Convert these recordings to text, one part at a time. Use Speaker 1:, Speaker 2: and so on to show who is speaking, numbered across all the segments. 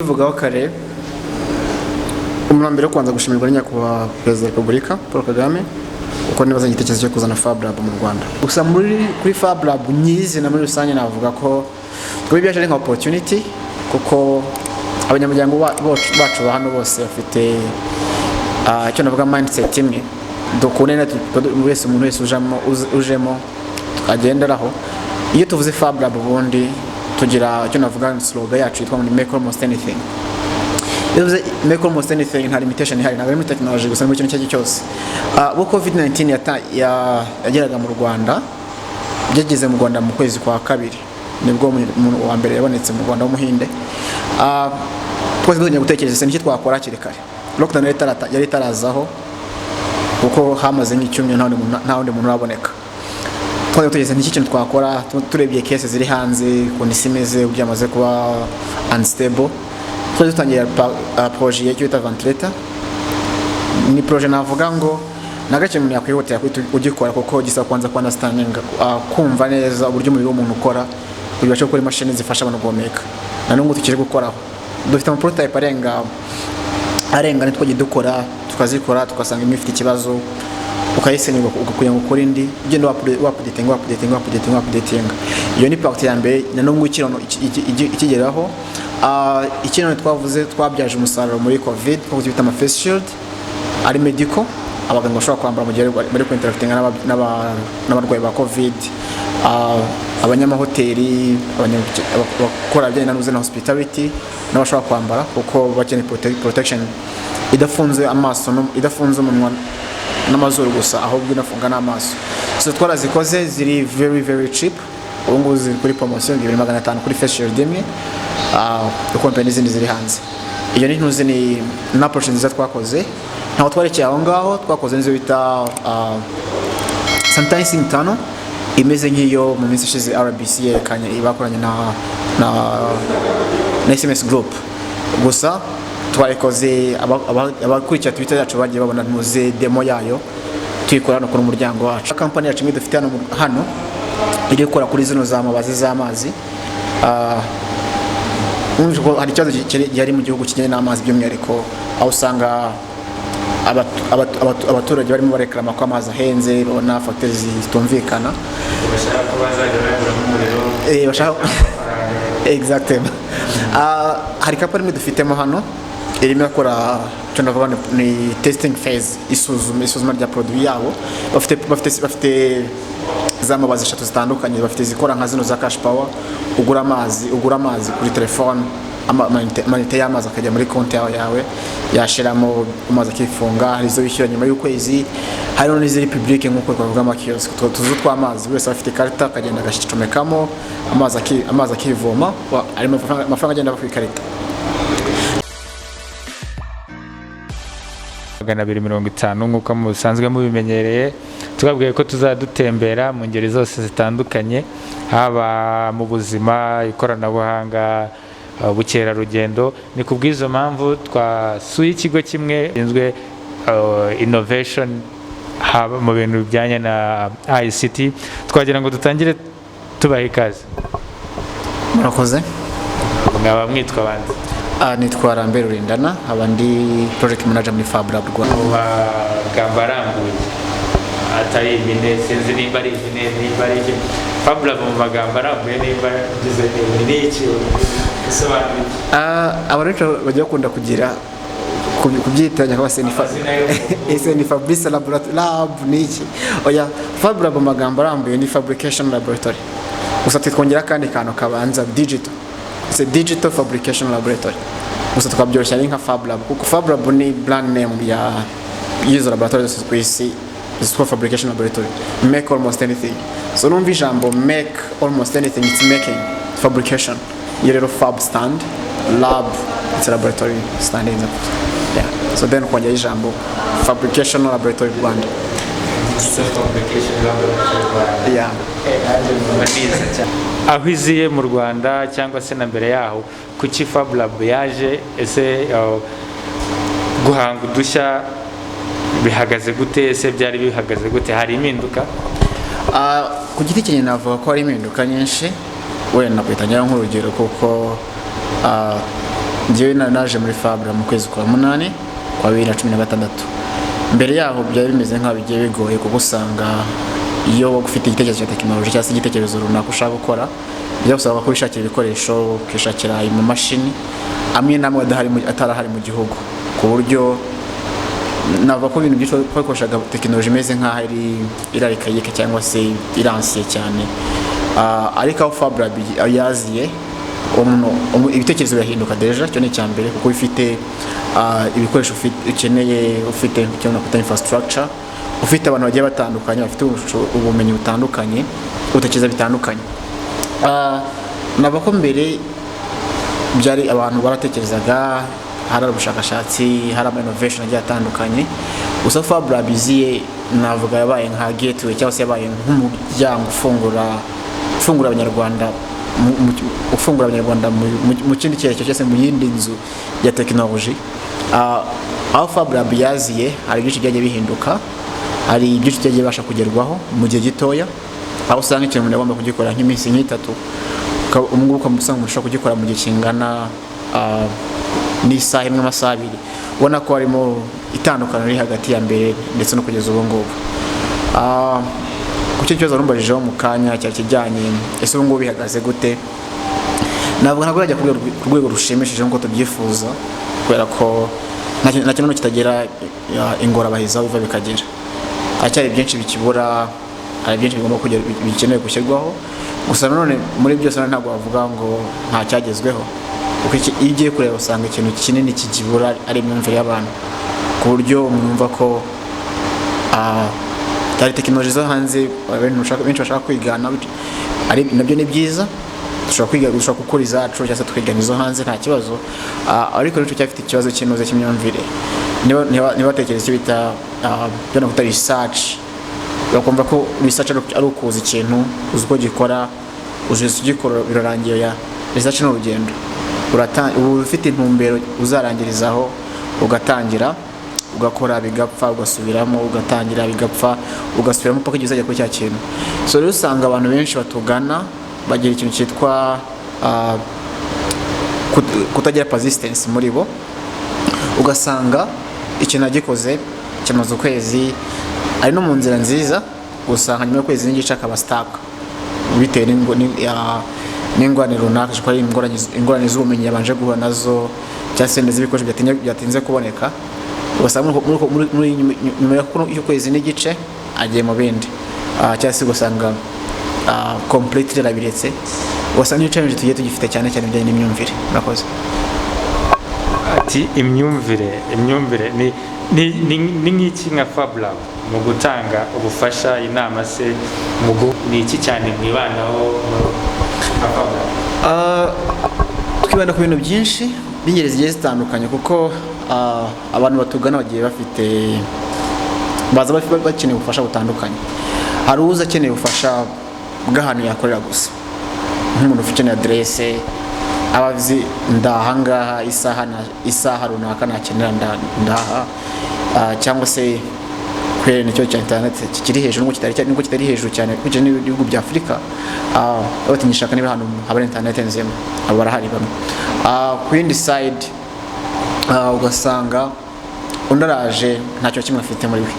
Speaker 1: Vugaho kare umurambere kubanza gushimirwa nyakubahwa Perezida wa Repubulika Paul Kagame uko nibazanye igitekerezo cyo kuzana Fab Lab mu Rwanda. Gusa kuri Fab Lab nyizi na muri rusange navuga ko kuri byaje ari nka opportunity kuko abanyamuryango bacu ba hano bose bafite icyo navuga mindset imwe dukunene umuntu wese ujemo agenderaho. Iyo tuvuze Fab Lab ubundi tugira icyo navuga slogan yacu yitwa make almost anything. Make almost anything nta limitation ihari, ntabwo ari muri technology gusa, muri kintu cyose. COVID-19 yageraga mu Rwanda, byageze mu Rwanda mu kwezi kwa kabiri, nibwo umuntu wa mbere yabonetse mu Rwanda w'umuhinde. Twese dukeneye gutekereza n'iki twakora kiri kare. Lockdown yari itarazaho kuko hamaze nk'icyumweru nta wundi muntu uraboneka. Twari tugeze n'iki kintu twakora, turebye cases ziri hanze ukuntu isi imeze, uburyo amaze kuba unstable. Twari dutangiye projet y'icyo ventilator. Ni projet navuga ngo nagace umuntu yakwihutira ugikora kuko gisaba kwanza ku understanding, kumva neza uburyo umubiri w'umuntu ukora, kugira cyo gukora imashini zifasha abantu guhumeka. Nanone tukiri gukoraho dufite ama prototype arenga nitwo gidukora, tukazikora tukasanga imifite ikibazo, ukayisenya kugira ngo ukore indi ugenda updating. Iyo ni part ya mbere. Nanone ikirano ikigeraho ikintu twavuze twabyaje umusaruro muri covid kuko bita ama face shield ari medical, abaganga bashobora kwambara mu gihe bari ku interacting n'abarwayi ba covid, abanyamahoteli, abakora bijyanye na hospitality n'abashobora kwambara kuko bakeneye protection idafunze amaso, idafunze umunwa n'amazuru gusa, ahubwo inafunga n'amaso. So twarazikoze ziri very cheap. Ubu ngubu ziri kuri promotion 2500 kuri face shield imwe, company zindi ziri hanze. Iyo ni ntuzi ni approach nziza twakoze. Ntaho twarekeye aho ngaho, twakoze nizo bita sanitizing tunnel imeze nk'iyo mu minsi ishize RBC yerekanye ibakoranye na SMS group. Gusa twarikoze abakurikira Twitter yacu bagiye babona ntuze demo yayo, tuyikora no ku muryango wacu. Company yacu imwe dufite hano iri gukora kuri zino z'amabazi z'amazi. Hari ikibazo gihari mu gihugu kijyanye n'amazi by'umwihariko, aho usanga abaturage barimo bareklama ko amazi ahenze, babona facteurs zitumvikana, bashaka exactement. Hari company imwe dufitemo hano irimo akora cyo ndavuga ni testing phase, isuzuma rya produit yabo. Bafite z'amabazi 3 zitandukanye, bafite zikora nka zino za cash power, ugura amazi kuri telefone, amanite y'amazi akajya muri konti yawe, yashiramo amazi akifunga. Hari izo bishyura nyuma y'ukwezi, hari n'iziri public nk'uko twavuga amakiosk, tuzu tw'amazi wese afite karita akagenda agashicomekamo amazi akivoma, ari amafaranga agenda ku ikarita.
Speaker 2: 250 nk'uko musanzwe mubimenyereye. Twabwiye ko tuzadutembera mu ngeri zose zitandukanye, haba mu buzima, ikoranabuhanga, ubukerarugendo. Ni kubw'izo mpamvu twasuye ikigo kimwe gishinzwe innovation haba mu bintu bijyanye na ICT. Twagira ngo dutangire tubaha ikaze.
Speaker 1: Murakoze.
Speaker 2: Mwaba mwitwa bande?
Speaker 1: Nitwa Rambere Rindana, abandi project manager muri Fab Lab Rwanda.
Speaker 2: Gambarambuye atari ibine, sinzi nimba ari ibine, nimba ari iki. Fab Lab mu magambo arambuye nimba gize n'iki bisobanura.
Speaker 1: Abantu bajya bakunda kugira kubyitanya ko ese ni Fabrice Lab n'iki. Oya, Fab Lab mu magambo arambuye ni fabrication laboratory. Gusa twongera kandi kantu kabanza digital. It's a digital fabrication laboratory. Gusa tukabyoroshya ari nka Fab Lab kuko Fab Lab ni brand name ya user laboratory zose ku isi. It's called fabrication laboratory. Make almost anything. So numva ijambo make almost anything, it's making fabrication. Your Fab stand, lab, it's a laboratory stand in the, yeah. So then kwenye ijambo fabrication laboratory Rwanda.
Speaker 2: Fabrication laboratory.
Speaker 1: Yeah.
Speaker 2: Aho iziye mu Rwanda cyangwa se na mbere yaho, kuki Fab Lab yaje, ese guhanga udushya bihagaze gute, ese byari bihagaze gute, hari impinduka?
Speaker 1: Ku giti cyenye navuga ko hari impinduka nyinshi, wenda nakwitanya nk'urugero kuko njyewe naje muri Fab Lab mu kwezi kwa 8 kwa 2016. Mbere yaho byari bimeze nka bigiye bigoye kuko usanga iyo ufite igitekerezo cya tekinoloji cyangwa se igitekerezo runaka ushaka gukora byagusaba ko wishakira ibikoresho ukishakira imashini amwe namwe atarahari mu gihugu, ku buryo navuga ko ibintu byinshi twakoreshaga tekinoloji imeze nk'aho irarikayike cyangwa se iransiye cyane. Ariko aho Fab Lab yaziye ibitekerezo birahinduka deja, cyo ni cyambere kuko bifite ibikoresho ukeneye, ufite icyo nakwita infrastructure, ufite abantu bagiye batandukanye bafite ubumenyi butandukanye, utekereza bitandukanye. Navuga ko mbere byari abantu baratekerezaga, hari ubushakashatsi, hari innovation agiye atandukanye. Gusa Fab Lab iziye navuga yabaye nka gateway cyangwa se yabaye nk'umuryango ufungura abanyarwanda mu kindi cyerekezo cyose mu yindi nzu ya tekinoloji. Aho Fab Lab yaziye hari byinshi byagiye bihinduka, hari byinshi byagiye basha kugerwaho mu gihe gitoya, aho usanga ikintu umuntu agomba kugikora nk'iminsi nk'itatu umwuka musanga ushaka kugikora mu gihe kingana n'isaha imwe, amasaha 2. ubona ko harimo itandukano riri hagati ya mbere ndetse no kugeza ubu ngubu. Ku kibazo rumbajijeho mu kanya cyakijyanye ese ubu ngubu bihagaze gute, navuga ntabwo yajya ku rwego rushimishije nk'uko tubyifuza, kubera ko nta kintu kitagera ingorabahiza biva bikagera. Acyari byinshi bikibura, hari byinshi bigomba kugera bikenewe gushyirwaho. Gusa none muri byose ntabwo bavuga ngo nta cyagezweho, kuko iyo ugiye kureba usanga ikintu kinini kikibura ari imyumvire y'abantu, ku buryo mwumva ko hari tekinoloji zo hanze benshi bashaka kwigana, ari nabyo ni byiza, dushobora gukora izacu cyangwa se twigana izo hanze nta kibazo. Ariko nicyo cyafite ikibazo cy'inoze cy'imyumvire. Nibatekereza icyo bita byo nakuta research, bakumva ko research ari ukuza ikintu uzi uko gikora, uzi ugikora birarangiye. Ya research ni urugendo, uba ufite intumbero uzarangirizaho, ugatangira ugakora bigapfa, ugasubiramo ugatangira bigapfa, ugasubiramo paka uzajya kuri cya kintu. So rero usanga abantu benshi batugana bagira ikintu cyitwa kutagira persistence muri bo, ugasanga ikintu agikoze kimaze ukwezi ari no mu nzira nziza, usanga nyuma y'ukwezi n'igice akaba stuck bitewe n'ingorane runaka, kuko ari ingorane z'ubumenyi yabanje guhura nazo cyangwa se n'iz'ibikoresho byatinze kuboneka. Ugasanga nyuma y'ukwezi n'igice agiye mu bindi, cyangwa se ugasanga completely rabiretse. Ugasanga ni challenge tugiye tugifite cyane cyane bijyanye n'imyumvire. Murakoze.
Speaker 2: Ati imyumvire ni nk'iki nka Fab Lab mu gutanga ubufasha, inama se ni iki cyane mwibanaho nka Fab Lab?
Speaker 1: Twibanda ku bintu byinshi b'ingeri zigiye zitandukanye, kuko abantu batugana bagiye baza bakeneye ubufasha butandukanye. Hari uza akeneye ubufasha bw'ahantu yakorera gusa, nk'umuntu ufite adresse abazi ndahangaha isaha runaka nakenera ndaha, cyangwa se kwere nicyo cya internet kiri hejuru n'uko kitari hejuru cyane kuje n'ibihugu bya Afrika. Abatinyishaka niba hano haba internet nzema abo barahari bamwe. Ku yindi side ugasanga undaraje ntacyo kimwe afite muri we,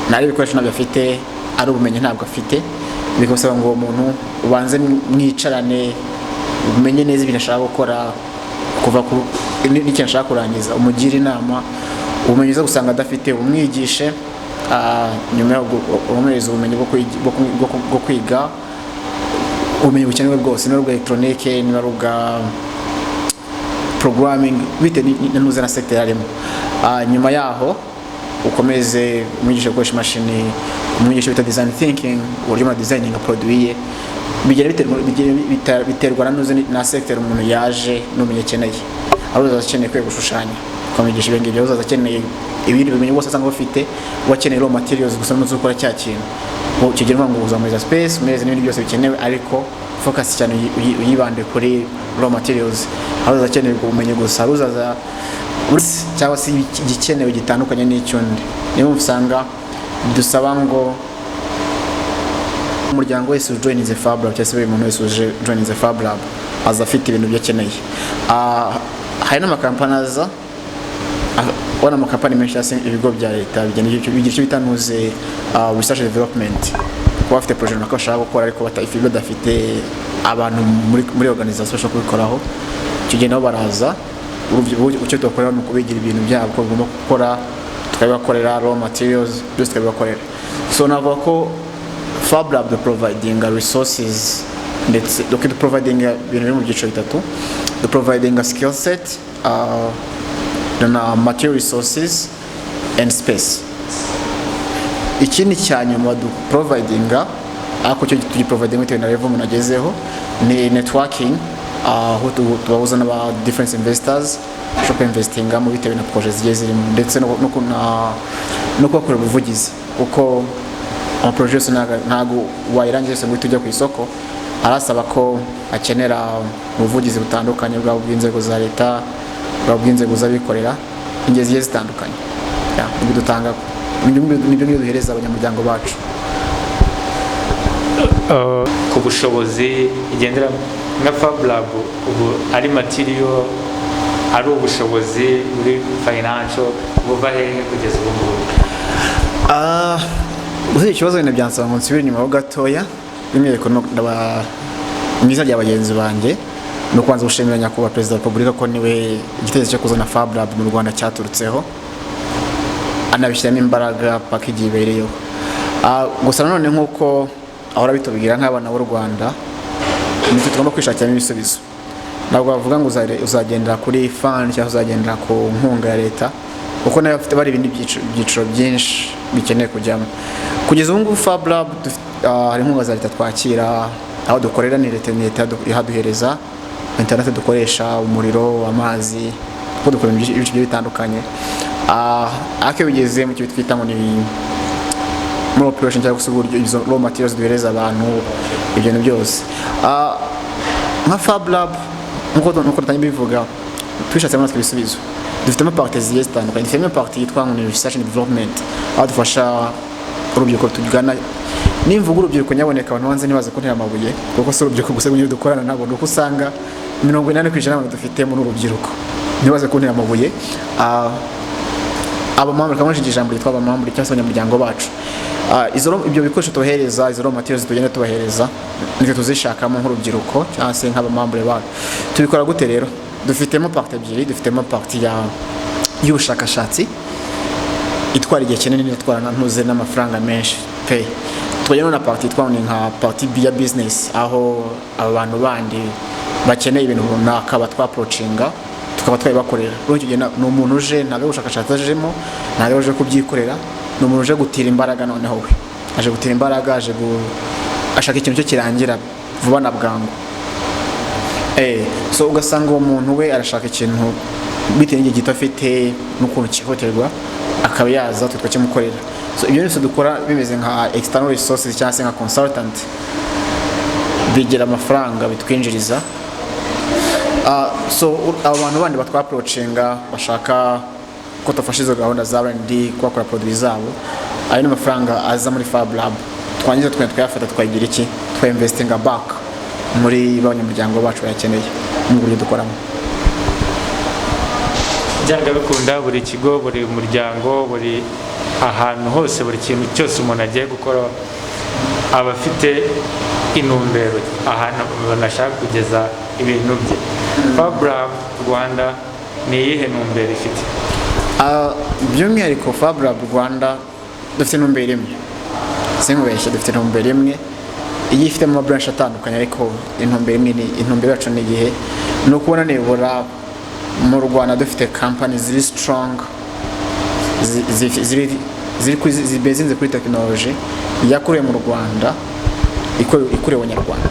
Speaker 1: nari ibikoresho nabyo afite, ari ubumenyi ntabwo afite, bikosaba ngo umuntu ubanze mwicarane umenye neza ibintu ashaka gukora, kuva ku n'ikintu ashaka kurangiza, umugira inama, ubumenyi zo gusanga adafite umwigishe, nyuma yo umuhereza ubumenyi bwo kwiga ubumenyi bukenewe bwose, n'ubwo electronique n'ubwo programming bite n'uza na sector arimo. Nyuma yaho ukomeze umwigisha gukoresha machine, umwigisha bita design thinking, uburyo ma designing produit biterwa na sector umuntu yaje n'umenye keneye. Abaza akeneye kwe gushushanya kwamigisha ibenge byo uzaza akeneye ibindi bimenye bose asanga bafite, wakeneye raw materials gusa n'uzo gukora cya kintu ngo kigere ngo uzamuriza space umeze n'ibindi byose bikenewe, ariko focus cyane uyibande kuri raw materials. Abaza akeneye ubumenyi gusa, uzaza cyangwa se igikenewe gitandukanye n'icyundi. Niyo usanga dusaba ngo umuryango wese join the Fab Lab, cyangwa se buri muntu wese uje join the Fab Lab aza afite ibintu byakeneye. hari n'amakampani aza ubona amakampani menshi cyangwa se ibigo bya leta bigira icyo bita nuze research development kuba bafite projet runaka bashaka gukora ariko badafite abantu muri organisation bashobora kubikoraho icyo gihe nabo baraza icyo tubakorera ni ukubigira ibintu byabo ko bagomba gukora tukabibakorera raw materials byose tukabibakorera so navuga ko Fab Lab providing resources ndetse providing ibintu biri mu byiciro bitatu providing a skill set na material resources and space. Ikindi cyanyuma du providing ako cyo tugiproviding bitewe na level umuntu agezeho ni networking aho tubahuza n'aba different investors shop investing mu bitewe na projects zigiye zirimo ndetse no kubakorera ubuvugizi kuko ama projects ntago wayirangiza ngo tujya ku isoko arasaba ko akenera ubuvugizi butandukanye bwa bw'inzego za leta bw'inzego z'abikorera ingezi zigiye zitandukanye ibyo dutanga nibyo duhereza abanyamuryango bacu
Speaker 2: ku bushobozi igendera nka Fab Lab ubu ari material ari ubushobozi muri financial buva hehe kugeza ubu ngubu
Speaker 1: uzi ikibazo nyine byansaba ngo nsubire inyuma ho gatoya by'umwihariko mwiza rya bagenzi banjye no kwanza gushimira nyakubahwa Perezida wa Repubulika ko niwe igitekerezo cyo kuzana Fab Lab mu Rwanda cyaturutseho anabishyiramo imbaraga paka igihe ibereyeho gusa nanone nk'uko ahora bitubwira nk'abana b'u Rwanda nitwe tugomba kwishakiramo ibisubizo ntabwo bavuga ngo uzagendera kuri fund cyangwa uzagendera ku nkunga ya leta kuko nayo bafite bari ibindi byiciro byinshi bikeneye kujyamo kugeza ubu ngubu Fab Lab hari inkunga za leta twakira aho dukorera ni leta ihaduhereza internet dukoresha umuriro amazi ko dukora ibice bitandukanye ake bigeze mu cyo twita ngo ni muri operation cyangwa se uburyo izo raw materials duhereza abantu ibyo byose nka Fab Lab nkuko tangiye bivuga twishatse natwe ibisubizo dufitemo parties zigiye zitandukanye dufitemo partie yitwa ngo ni research and development aho dufasha urubyiruko tugana nimvuga urubyiruko nyaboneka abantu banze nibaza ko ntera amabuye kuko so urubyiruko gusa gunyura dukorana nabo nuko usanga 80% abantu dufite mu rubyiruko nibaza ko ntera amabuye abamambure kamwe ijambo ryitwa abamambure cyangwa se abanyamuryango bacu ibyo bikoresho tubahereza izo raw materials tugenda tubahereza nitwe tuzishakamo nk'urubyiruko cyangwa se nk'abamambure bacu tubikora gute rero dufitemo partie ebyiri dufitemo partie y'ubushakashatsi itwara igihe kinini n'itwara ntuze n'amafaranga menshi pe twajyana na partie itwara ni nka partie ya business aho abantu bandi bakeneye ibintu runaka batwaproachinga tukaba twabibakorera rero icyo gihe ni umuntu uje ntabwo ubushakashatsi ajemo ntabwo uje kubyikorera ni umuntu uje gutira imbaraga noneho we aje gutira imbaraga ashaka ikintu cyo kirangira vuba na bwangu so ugasanga uwo muntu we arashaka ikintu bitewe n'igihe gito afite n'ukuntu cyihutirwa akaba yaza tukakimukorera so ibyo byose dukora bimeze nka external resources cyangwa se nka consultant bigira amafaranga bitwinjiriza so abantu bandi batwaproachinga bashaka ko tufasha izo gahunda za R&D kwakora produit zabo ari n'amafaranga aza muri Fab Lab twangiza twayafata twayigira iki twainvestinga back muri abanyamuryango bacu bayakeneye mu buryo dukoramo
Speaker 2: byanga bikunda buri kigo buri muryango buri ahantu hose buri kintu cyose umuntu agiye gukora aba afite intumbero ahantu banashaka kugeza ibintu bye Fab Lab Rwanda ni iyihe ntumbero ifite
Speaker 1: by'umwihariko Fab Lab Rwanda dufite intumbero imwe sinkubeshye dufite intumbero imwe iyi ifite mu branch atandukanye ariko intumbero yacu ni igihe ni ukubona nibura mu Rwanda dufite company ziri strong zibezinze kuri technology yakuriye mu Rwanda ikorewe Abanyarwanda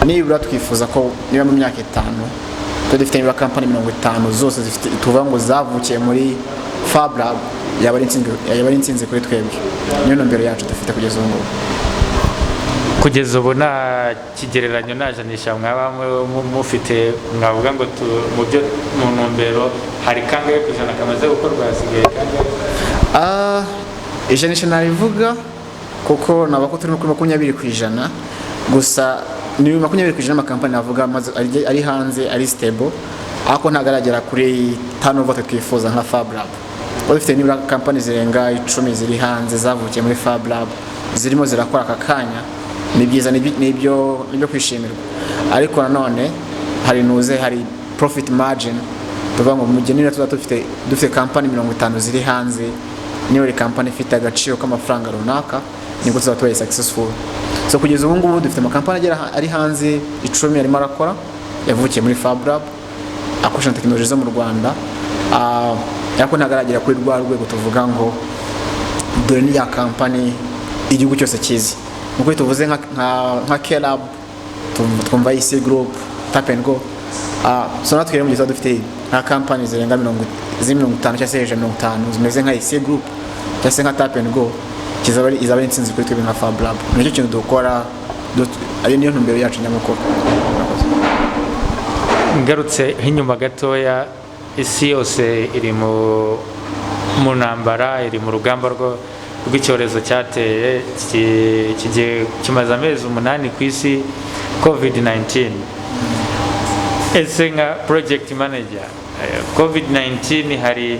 Speaker 1: nibura twifuza ko niba mu myaka 5 dufite niba company 50 zose zifite tuvuga ngo zavukiye muri Fab Lab yaba ari insinzi kuri twebwe niyo ntumbero yacu dufite kugeza ubu
Speaker 2: kugeza ubu nta kigereranyo najanisha mwaba mufite mwavuga ngo mu byo mu ntumbero hari kangahe kujana kamaze gukorwa hasigaye kangahe
Speaker 1: ijanisha narivuga kuko nabako turi kuri 20% gusa ni 20% amakampani navuga ari hanze ari stable ariko ntagaragara kuri turnover twifuza nka Fab Lab. Dufite nibura company zirenga 10 ziri hanze zavukiye muri Fab Lab zirimo zirakora aka kanya, ni byiza nibyo kwishimirwa. Ariko nanone hari profit margin, tuvuga ngo mu genera dufite company 50 ziri hanze, niyo ri company ifite agaciro k'amafaranga runaka, nibwo tuzaba successful. So kugeza ubu ngubu dufite ama company ari hanze 10 arimo arakora yavukiye muri Fab Lab akoresha technology zo mu Rwanda, ariko ntagaragara kuri rwa rwego tuvuga ngo dore ni ya company igihugu cyose kizi. Nuko tuvuze nka K-Lab, twumva IC Group, Tap and Go. So natwe mu gihe dufite nka company zirenga 50 cyangwa se 50 zimeze nka IC Group cyangwa se nka Tap and Go, izaba insinzi kuri twebwe nka Fab Lab. Nicyo kintu dukora, ayo niyo ntumbero yacu nyamukuru.
Speaker 2: Ngarutse inyuma gatoya, isi yose iri mu ntambara, iri mu rugamba rw'icyorezo cyateye kimaze amezi 8 ku isi, COVID-19. Ese nka project manager, COVID-19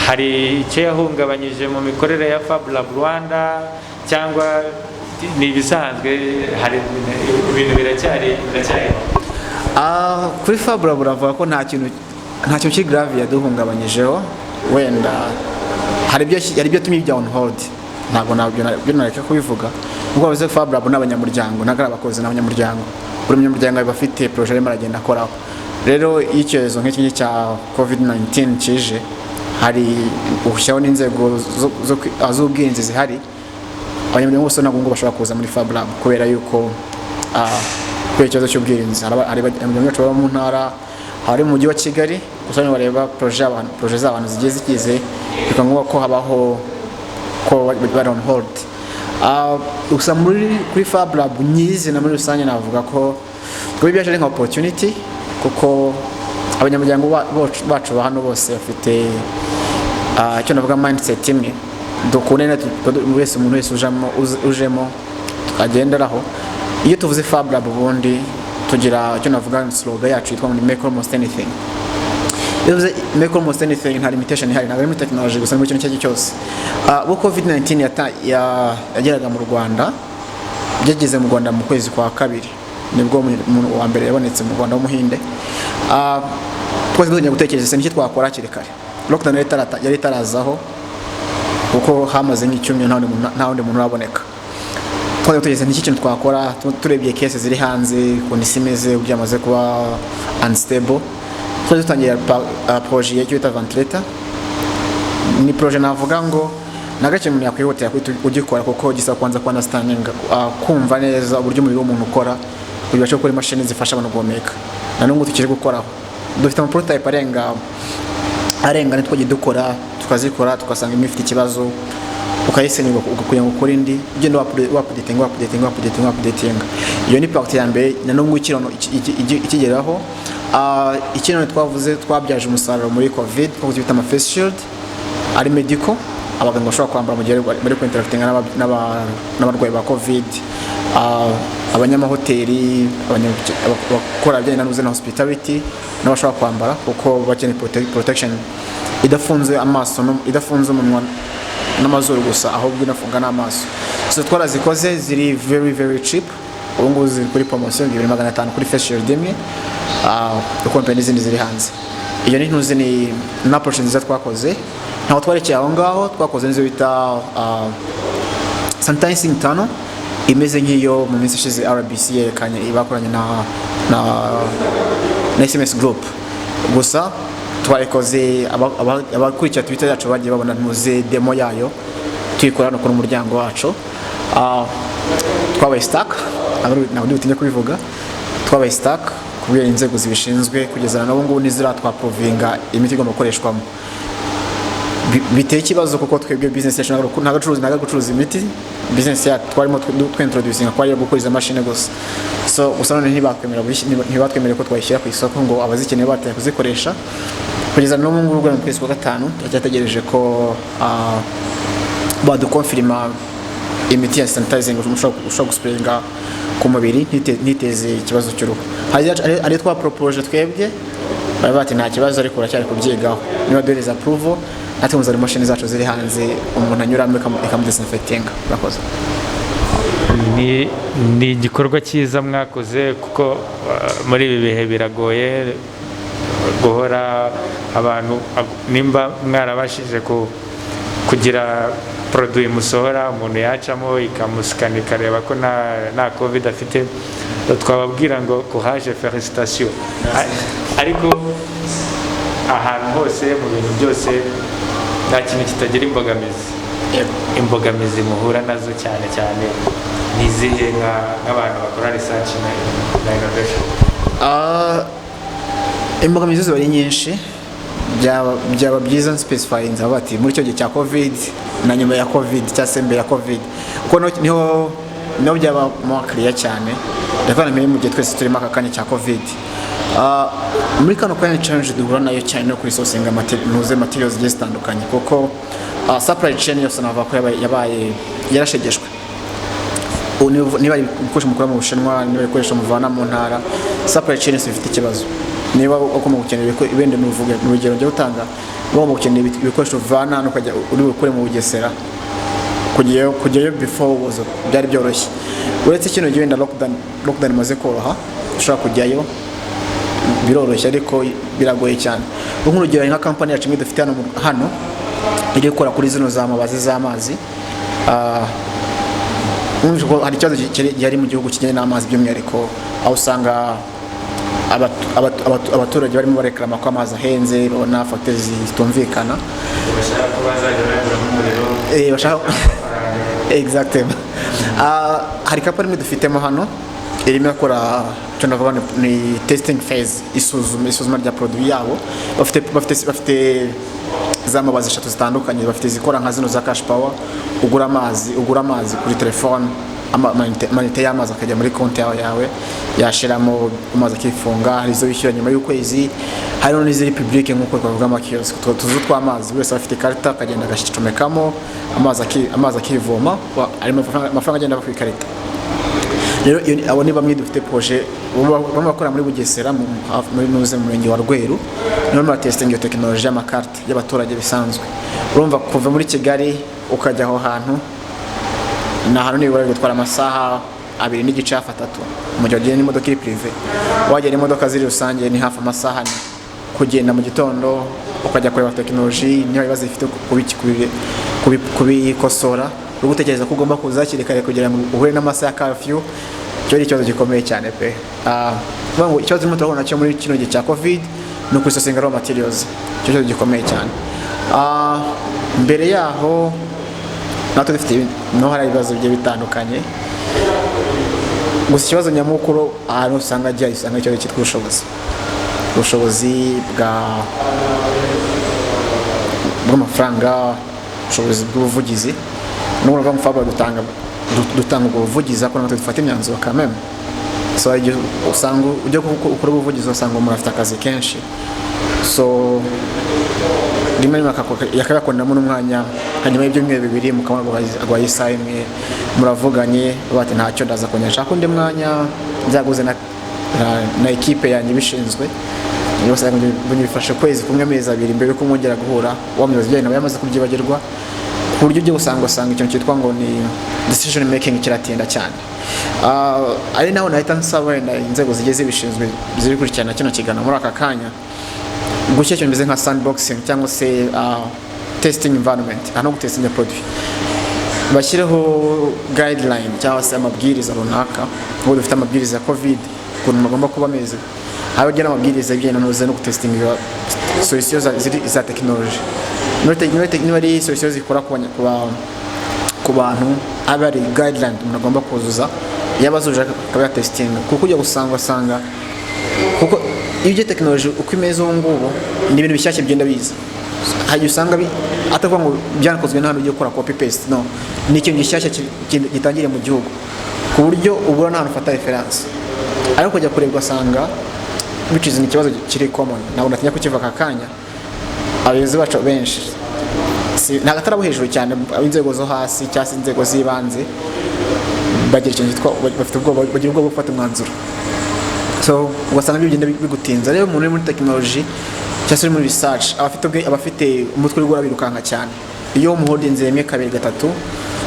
Speaker 2: hari icyo yahungabanyije mu mikorere ya Fab Lab Rwanda, cyangwa ni ibisanzwe, hari ibintu biracyari?
Speaker 1: Kuri Fab Lab uravuga ko nta kintu kiri grave yaduhungabanyijeho. Wenda hari ibyo tumye bijya on hold, ntabwo nareka kubivuga. Ubwo bavuze Fab Lab n'abanyamuryango, nagara abakozi n'abanyamuryango, buri munyamuryango bafite projet arimo aragenda akoraho. Rero icyorezo nk'iki cya COVID-19 kije, hari ushaho n'inzego z'ubwirinzi zihari, abanyamuryango bose ntabwo ngo bashobora kuza muri Fab Lab kubera yuko kubera ikibazo cy'ubwirinzi. Hari abanyamuryango baba mu ntara, hari mu mujyi wa Kigali, gusa niba bareba projet z'abantu zigiye zikize, bikaba ko habaho ko bari on hold. Gusa kuri Fab Lab nyizina muri rusange navuga ko byaje ari nka opportunity, kuko abanyamuryango bacu ba hano bose bafite icyo navuga mindset imwe, dukunene umuntu wese ujemo agenderaho. Iyo tuvuze Fab Lab ubundi tugira icyo navuga slogan yacu yitwa make almost anything. Iyo tuvuze make almost anything, nta limitation ihari, ntabwo ari muri technology gusa, muri kintu cyose. Ubwo COVID-19 yageraga mu Rwanda, byageze mu Rwanda mu kwezi kwa kabiri, nibwo umuntu wa mbere yabonetse mu Rwanda w'umuhinde. Twese dukeneye gutekereza n'iki twakora kire kare. Lockdown yari itarazaho, kuko hamaze nk'icyumweru nta wundi muntu uraboneka. Twari dutekereza n'iki kintu twakora, turebye cases ziri hanze, kondisi imeze, uburyo amaze kuba unstable. Twari dutangiye projet yitwa Ventilator. Ni projet navuga ngo nagace umuntu yakwihutira ugikora, kuko gisa kwanza ku understanding, kumva neza uburyo umubiri w'umuntu ukora, kugira cyo gukora imashini zifasha abantu guhumeka. Nanone tukiri gukoraho, dufite ama prototype arenga nitwo dukora, tukazikora tukasanga imwe ifite ikibazo, ukayisenyuka kugira ngo ukore indi, ugenda updating. Iyo ni part ya mbere. Nanone ikigeraho ikintu twavuze, twabyaje umusaruro muri COVID, kuko bita ama face shield ari medical, abaganga bashobora kwambara mu gihe bari interacting n'abarwayi ba COVID, abanyamahoteli, abakora bijyanye na hospitality n'abashobora kwambara, kuko bakeneye protection idafunze amaso, idafunze umunwa n'amazuru gusa, ahubwo inafunga n'amaso. So twarazikoze, ziri very cheap. Ubu ngubu ziri kuri promotion 2500 kuri face shield imwe, uko n'izindi ziri hanze. Iyo ni approach nziza twakoze. Ntaho twarekeye aho ngaho, twakoze nizo bita sanitizing tunnel, imeze nk'iyo mu minsi ishize RBC yerekanye bakoranye na SMS Group. Gusa twarikoze, abakurikira Twitter yacu bagiye babona ntuze demo yayo, tuyikora no ku muryango wacu. Twabaye stack, ntabwo dutinye kubivuga, twabaye stack kubera inzego zibishinzwe kugeza na n'ubu nizira twaprovinga imiti igomba gukoreshwamo. Biteye ikibazo, kuko twebwe business yacu ntabwo gucuruza imiti, business yacu twarimo twintroducinga ko ari gukora machine gusa. So gusa none ntibatwemerera ko twayishyira ku isoko ngo abazikeneye bataye kuzikoresha. Kugeza no mu ngurugwa mu kwezi kwa gatanu, turacyategereje ko badukonfirma imiti ya sanitizing ushobora gusprayinga ku mubiri ntiteze ikibazo cy'uruhu. Hari twa propose twebwe baravuga ati nta kibazo ariko uracyari kubyigaho, niba duhereza approval natwe muzari mashini zacu ziri hanze umuntu anyuramo ikamudesinfectinga. Murakoze.
Speaker 2: Ni igikorwa cyiza mwakoze kuko muri ibi bihe biragoye guhora abantu, nimba mwarabashije kugira produit musohora umuntu yacamo ikamusikana ikareba ko nta covid afite, twababwira ngo courage, félicitations. Ariko ahantu hose mu bintu byose nta kintu kitagira imbogamizi. Imbogamizi muhura nazo cyane cyane nizihe nk'abantu bakora research na innovation?
Speaker 1: Imbogamizi ziba ari nyinshi, byaba byiza specifying bati muri cyo gihe cya covid na nyuma ya covid cyangwa se mbere ya covid, kuko niho byaba more clear cyane. Ndakora mu gihe twese turimo aka kanya cya covid, muri kano kanya challenge duhura nayo cyane no kuri sourcing materials zigiye zitandukanye, kuko supply chain yose navuga ko yabaye yarashegeshwe. Niba ibikoresho mukora mu Bushinwa, niba ibikoresho muvana mu ntara, supply chain ifite ikibazo. Niba uko mukeneye ibende n'uvuge n'urugero njye utanga, bo mukeneye ibikoresho vana no kujya uri gukora mu Bugesera kujyayo before byari byoroshye. Uretse ikintu genda lockdown maze koroha, ushaka kujyayo biroroshye ariko biragoye cyane. Nk'urugero nka company yacu dufite hano iri gukora kuri zino z'amabazi z'amazi, hari ikibazo gihari mu gihugu kijyanye n'amazi by'umwihariko, aho usanga abaturage barimo bareklama ko amazi ahenze, babona factures zitumvikana, exactement. Hari company dufitemo hano irimo gukora ni testing phase, isuzuma rya produit yabo. Bafite z'amabazi 3 zitandukanye, bafite zikora nka zino za cash power, ugura amazi kuri telefone, amanite y'amazi akajya muri konti yawe, yashiramo amazi akifunga, hari izo wishyura nyuma y'ukwezi, hari n'iziri public nk'uko twavuga amakiosk, tuzu tw'amazi wese afite ikarita akagenda agashicomekamo amazi akivoma, amafaranga agenda ava ku ikarita. Rero abo ni bamwe dufite projet bamwe bakora muri Bugesera muri murenge wa Rweru, niho ma testing yo technology y'amakarte y'abaturage bisanzwe. Urumva kuva muri Kigali ukajya aho hantu na hano ni bari gutwara amasaha 2 n'igice hafi 3 mu gihe n'imodoka iri privé. Wagera imodoka ziri rusange ni hafi amasaha 4 kugenda mu gitondo ukajya kureba technology niyo bibazo ifite kubikosora, uri gutekereza ko ugomba kuza kirikare kugira ngo uhure n'amasaha ya curfew. Cyo ari ikibazo gikomeye cyane pe. Ngo ikibazo turimo turabona cyo muri kino gihe cya covid no kuri sourcing raw materials, cyo cyo gikomeye cyane. Mbere yaho natwe dufite hari ibibazo bigiye bitandukanye, gusa ikibazo nyamukuru ahantu usanga icyo cyitwa ubushobozi bw'amafaranga, ubushobozi bw'ubuvugizi. N'ubwo bwa Fabra dutanga ubuvugizi ko natwe dufata imyanzuro kameme. So usanga ujya gukora ubuvugizi usanga umuntu afite akazi kenshi, so rimwe yakabakondamo n'umwanya hanyuma y'ibyumweru 2 mukaba agwaye isaha imwe muravuganye bati ntacyo ndaza konyesha kundi mwanya nzaguze na equipe yanjye bishinzwe. Niyo usanga bifashe kwezi kumwe amezi 2 mbere ko mwongera guhura wamyoza byo yamaze kubyibagirwa, ku buryo ujye usanga ikintu cyitwa ngo ni decision making kiratinda cyane. Ari naho nahita nsaba inzego zigeze bishinzwe ziri kurikirana kino kigana muri aka kanya gushyira ikintu bimeze nka sandboxing cyangwa se testing environment, hano gutesting the product, bashyireho guideline cyangwa se amabwiriza runaka. Ubu dufite amabwiriza ya covid ukuntu magomba kuba ameze, aho gira amabwiriza y'ibijyanye no gutesting solutions za technology. Niba ari solutions zikora ku bantu, aba ari guideline umuntu agomba kuzuza yabazuje akaba testing, kuko ujya gusanga kuko ibyo technology uko imeze ubu ngubu ni ibintu bishyashya bigenda biza. Hajya usanga atavuga ngo byanakozwe n'ahantu ugiye gukora copy paste, no, ni ikintu gishyashya gitangire mu gihugu ku buryo ubura n'ahantu ufata reference, ariko kujya kurebwa asanga bikize ni ikibazo kiri common. Ntabwo natinya kukiva aka kanya. Abayobozi bacu benshi ntabwo atarabo hejuru cyane, inzego zo hasi cyangwa inzego z'ibanze bagira ikintu cyitwa bafite ubwoba, bagira ubwoba bwo gufata umwanzuro. so ugasanga bigenda bigutinza. Rero umuntu uri muri technology cyangwa se muri research abafite umutwe uri birukanka cyane. Iyo umuhodinze rimwe kabiri gatatu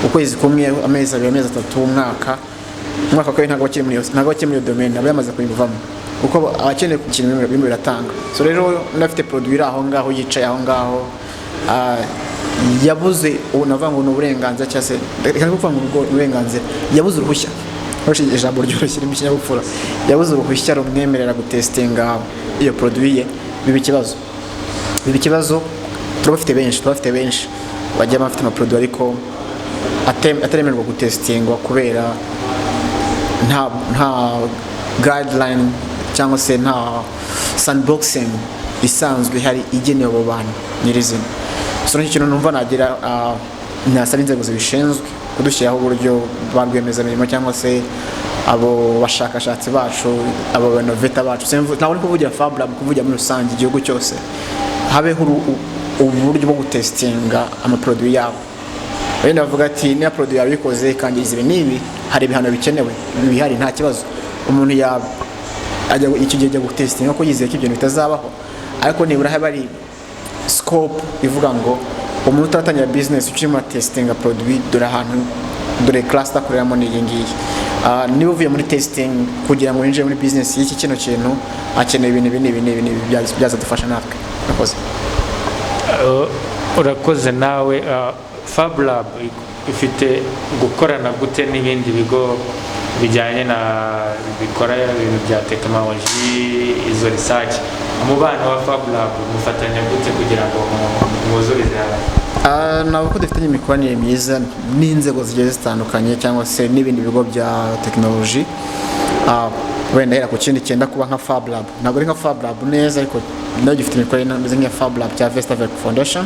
Speaker 1: ukwezi kumwe amezi abiri amezi atatu umwaka kwa ntabwo bakiri muri domain aba yamaze kuyivamo uko abakeneye ku kintu bimwe biratanga. So rero ndafite produit aho ngaho yicaye aho ngaho yabuze unavanga uburenganzira cyangwa se reka kuvuga ngo uburenganzira yabuze uruhushya hoshi ijambo ryoroshye rimwe kinyabupfura yabuze uruhushya rumwemerera gutestinga iyo produit ye biba ikibazo turabafite benshi bajya bafite ama produit ariko ataremerwa gutestingwa kubera nta guideline cyangwa se nta sandboxing isanzwe hari igenewe abo bantu nyirizina. So n'icyo kintu numva nagira nasaba inzego zibishinzwe kudushyiraho uburyo ba rwiyemezamirimo cyangwa se abo bashakashatsi bacu abo innovator bacu ntabwo ari kuvugira Fab Lab kuvugira muri rusange igihugu cyose habeho uburyo bwo gutestinga ama produit yabo. Wenda bavuga ati niya produit yawe ikoze kangiza ibi nibi hari ibihano bikenewe bihari nta kibazo umuntu ajya icyo gihe gutestinga ko yizeye ko ibyo bitazabaho ariko nibura hari scope ivuga ngo umuntu utatangira business ukirimo testinga produit dore cluster akoreramo n'iyi ngiyi niba uvuye muri testing kugira ngo winjire muri business y'iki kintu akeneye ibintu byazadufasha natwe.
Speaker 2: Urakoze nawe. Fab Lab ifite gukorana gute n'ibindi bigo bijyanye na bikora ibintu bya technology izo research umubano wa Fab Lab mufatanya gute kugira ngo mwuzurize
Speaker 1: nabo ko dufite imikoranire myiza n'inzego zigiye zitandukanye cyangwa se n'ibindi bigo bya technology wenda hera ku kindi cyenda kuba nka Fab Lab ntabwo ari nka Fab Lab neza ariko nayo gifite imikoranire nziza nka Fab Lab cya Vestavel Foundation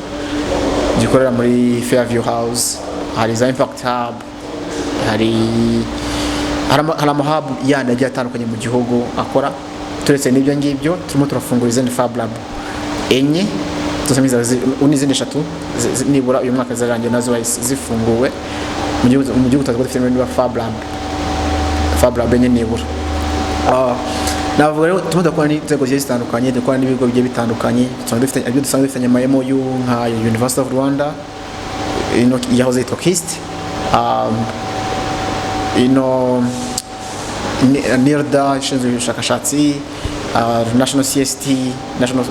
Speaker 1: gikorera muri Fairview House, hari za Impact Hub, hari amahub yandi agiye atandukanye mu gihugu akora. Turetse n'ibyo ngibyo turimo turafungura izindi Fab Lab enye tuzamiza n'izindi 3 nibura uyu mwaka zarangiye nazo zifunguwe mu gihugu dufite muri Fab Lab enye nibura. Navuga rero turimo dukora n'inzego zitandukanye dukora n'ibigo bigiye bitandukanye dusanzwe dufite nyama y'MOU nka University of Rwanda yahoze yitwa KIST NIRDA ishinzwe ubushakashatsi National CST National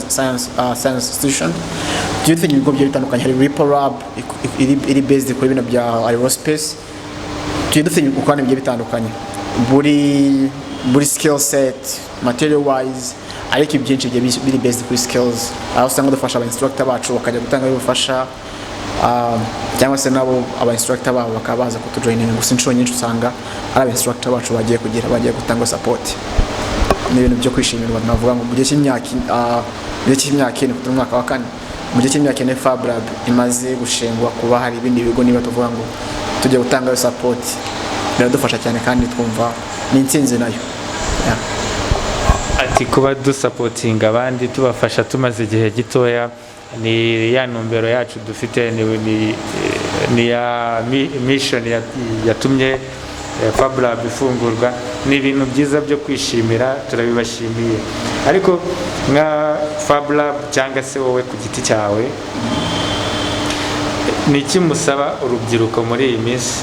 Speaker 1: Science Institution dufite ibigo bigiye bitandukanye hari Ripple Lab iri based kuri bino bya aerospace dufite gukorana bigiye bitandukanye buri skill set material wise ariko ibyinshi biri based kuri skills aho usanga dufasha aba instructor bacu bakajya gutanga ubufasha cyangwa se nabo aba instructor babo bakabaza kutujoininga gusa inshuro nyinshi usanga ari aba instructor bacu bagiye gutanga support n'ibintu byo kwishimirwa. Navuga ngo mu gihe cy'imyaka ine ku mwaka wa 4 mu gihe cy'imyaka ine Fab Lab imaze gushengwa kuba hari ibindi bigo niba tuvuga ngo tujye gutanga support biradufasha cyane kandi twumva n'intsinzi nayo.
Speaker 2: Ati kuba dusapotinga abandi tubafasha tumaze igihe gitoya ni ya numbero yacu dufite ni ya mission yatumye Fab Lab ifungurwa. Ni ibintu byiza byo kwishimira turabibashimiye. Ariko nka Fab Lab cyangwa se wowe ku giti cyawe ni iki musaba urubyiruko muri iyi minsi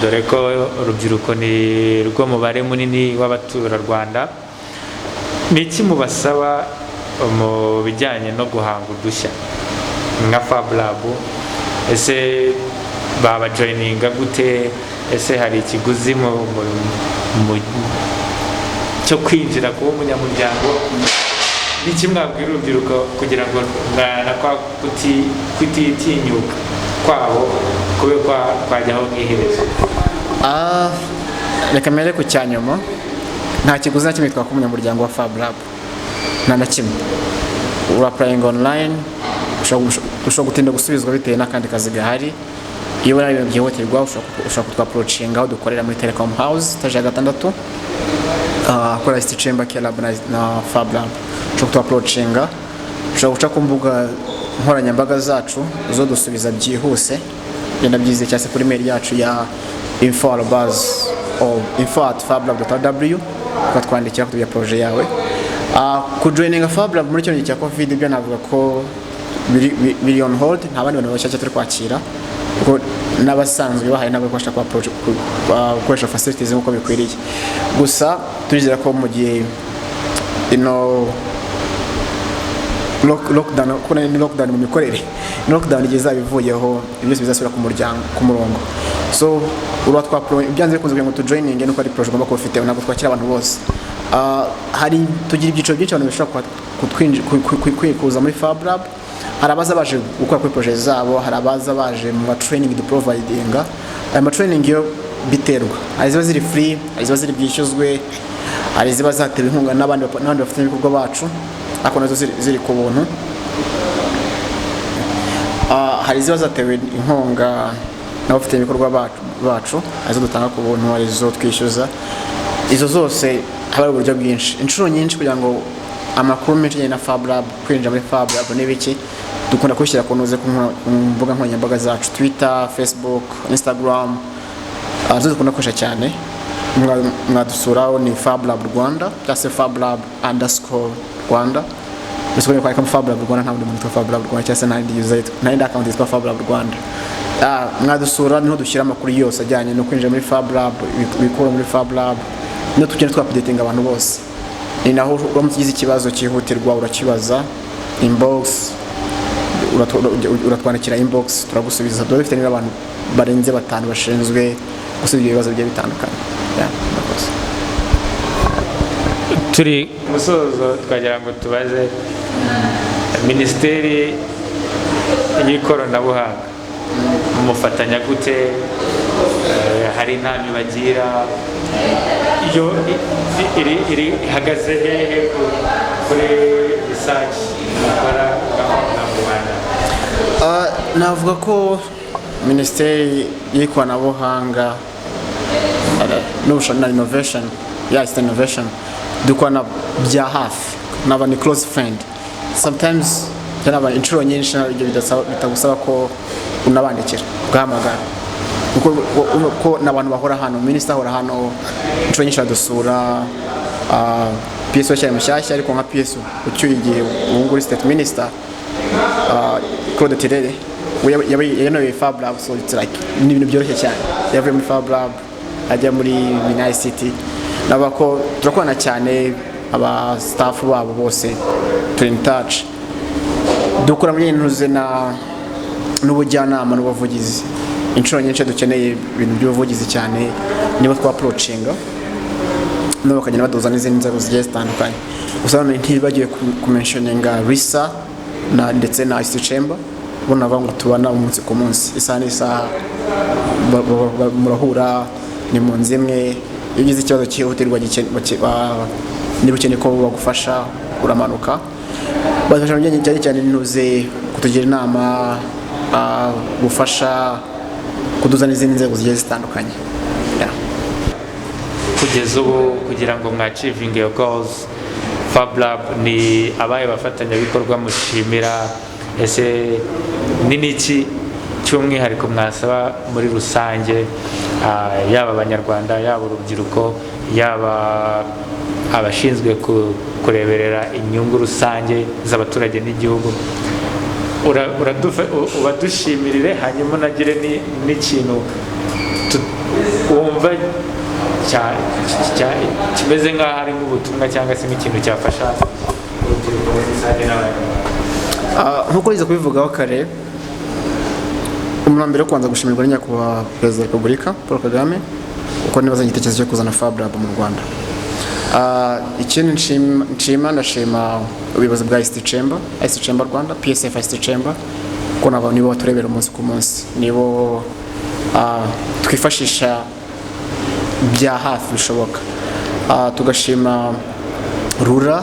Speaker 2: dore ko urubyiruko ni rwo mubare munini w'abaturarwanda ni iki mubasaba mu bijyanye no guhanga udushya nka Fab Lab? Ese baba joininga gute? Ese hari ikiguzi cyo kwinjira kuba umunyamuryango? Niki mwabwira urubyiruko kugira ngo kwa kutitinyuka kwabo kube kwajyaho nk'iherezo?
Speaker 1: Reka mbere ku cyanyuma nta kiguzi na kimwe twaka umunyamuryango wa Fab Lab nta na kimwe. Urapplying online ushobora gutinda gusubizwa bitewe n'akandi kazi gahari. Iyo ari ibintu byihutirwa ushobora kutwaproachinga aho dukorera muri Telecom House taje ya 6 akora East Chamber Lab na Fab Lab. Ushobora kutwaproachinga ushobora guca ku mbuga nkoranyambaga zacu zo dusubiza byihuse. Yenda byize cyase kuri mail yacu ya info@ or info@fablab.rw ukatwandikira kutubya projet yawe. Kujoininga Fablab muri cyo gihe cya covid ibyo navuga ko biri on hold, nta bandi bantu bashyashya turi kwakira kuko n'abasanzwe bahaye nabo kwasha kwa project gukoresha facilities nk'uko bikwiriye. Gusa turizera ko mu gihe lockdown mu mikorere lockdown igeze bivuyeho ibyo bizasubira ku murongo. So urwa twa pro ibyanze bikunze kugira ngo tu joining nuko ari project ugomba kubifite nabwo twakira abantu bose. Hari tugira ibyiciro byinshi abantu bashobora kwikuza muri Fablab. Hari abaza baje gukora kuri project zabo, hari abaza baje mu training du providinga. Aya training yo biterwa, hari ziba ziri free, hari ziba ziri byishyuzwe, hari ziba zatewe inkunga n'abandi bafite ibikorwa bacu ariko nazo ziri ku buntu. Hari ziba zatewe inkunga n'abafite ibikorwa bacu arizo dutanga ku buntu, arizo twishyuza. Izo zose haba ari uburyo bwinshi, inshuro nyinshi kugira ngo amakuru menshi na Fablab kwinjira muri Fablab n'ibiki dukunda kushyira ku mbuga nkoranyambaga zacu, Twitter, Facebook, Instagram. Zo dukunda kusha cyane. Mwadusuraho ni Fablab Rwanda cyangwa Fablab_Rwanda. Bisubire kwa Fablab Rwanda, nta wundi muntu Fablab Rwanda cyangwa se n'indi account yitwa Fablab Rwanda. Mwadusura niho dushyira amakuru yose ajyanye no kwinjira muri Fablab, bikora muri Fablab, no tugenda twapdating abantu bose. Ni naho uramutse ikibazo cyihutirwa urakibaza inbox, uratwandikira inbox turagusubiza. Dufite n'abantu barenze 5 bashinzwe gusubiza ibibazo bigiye bitandukanye.
Speaker 2: Turi musozo twagira ngo tubaze Minisiteri y'ikoranabuhanga mufatanya gute, hari inama bagira iyo iri hagaze hehe kuri research mukora mu Rwanda?
Speaker 1: Navuga ko Minisiteri y'ikoranabuhanga na innovation, innovation dukwana bya hafi naba ni close friend. Sometimes cyane inshuro nyinshi ibyo bitagusaba ko unabandikira bwamagana uko n'abantu bahora hano. Minister ahora hano inshuro nyinshi adusura. PSO cyane mushyashya ariko nka PSO ucyuye igihe ubunguri state minister Claude Tirere yabaye Fablab. So it's like ni ibintu byoroshye cyane, yavuye muri Fablab ajya muri Minai City. Nabako turakorana cyane, aba staff babo bose turi in touch, dukora muri ntuze n'ubujyanama n'ubuvugizi. Inshuro nyinshi dukeneye ibintu by'ubuvugizi cyane niba twa approachinga no bakagenda badoza n'izindi nzego zigiye zitandukanye. Gusa ntibagiye kumentioninga RISA ndetse na ICT Chamber, ubona ngo tubana umunsi ku munsi, isaha n'isaha murahura, ni mu nzimwe. Iyo ugize ikibazo cyihutirwa niba ukeneye ko bagufasha uramanuka. Badufasha mu bijyanye cyane ntuze kutugira inama, gufasha kuduza n'izindi nzego zigiye zitandukanye.
Speaker 2: Kugeza ubu kugira ngo mwachieving your goals, Fablab ni abaye bafatanyabikorwa mushimira, ese ni niki cy'umwihariko mwasaba muri rusange, yaba abanyarwanda, yaba urubyiruko, yaba abashinzwe kureberera inyungu rusange z'abaturage n'igihugu? Ubadushimirire hanyuma nagire n'ikintu wumva kimeze nk'aho ari nk'ubutumwa cyangwa se nk'ikintu cyafasha urubyiruko muri rusange n'abanyarwanda.
Speaker 1: Nk'uko nize kubivugaho kare, umwambere wo kubanza gushimirwa nyakubahwa Perezida wa Repubulika Paul Kagame uko nibazanye igitekerezo cyo kuzana Fablab mu Rwanda. Ikintu ndashima ubuyobozi bwa ICT Chamber Rwanda, PSF ICT Chamber, ko nabo nibo baturebera umunsi ku munsi, nibo twifashisha bya hafi bishoboka. Tugashima RURA,